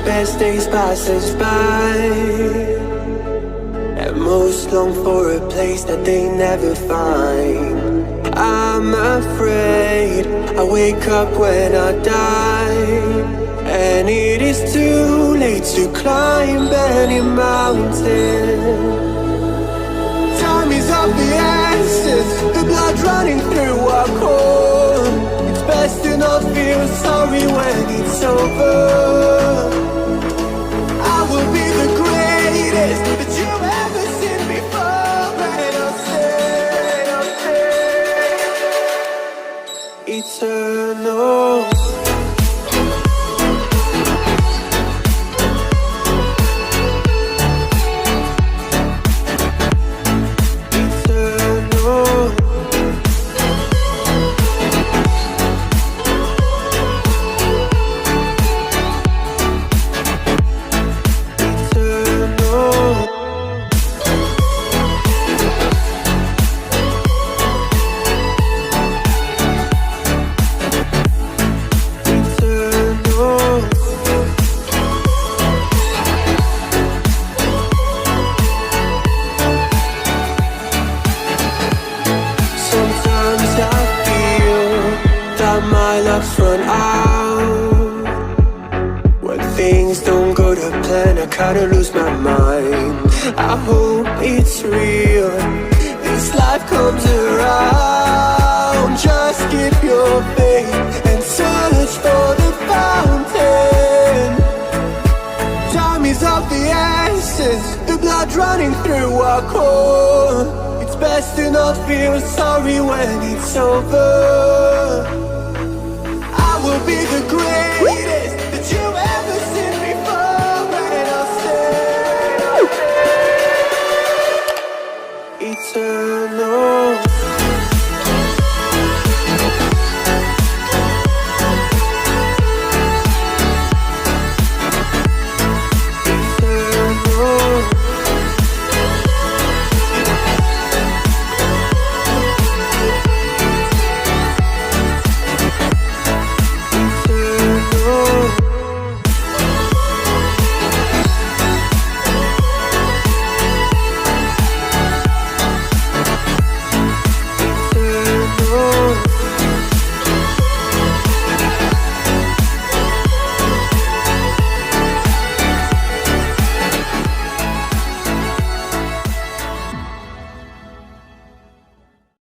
Best days pass us by, and most long for a place that they never find. I'm afraid I wake up when I die, and it is too late to climb any mountain. Time is of the essence, the blood running through our core. It's best to not feel sorry when it's over. I will be the greatest that you've ever seen before, and I'll stay eternal. My luck's run out. When things don't go to plan, I kinda lose my mind. I hope it's real, this life comes around. Just keep your faith and search for the fountain. Time is of the essence, the blood running through our core. It's best to not feel sorry when it's over. Will be the greatest that you've ever seen before, and I'll stay eternal.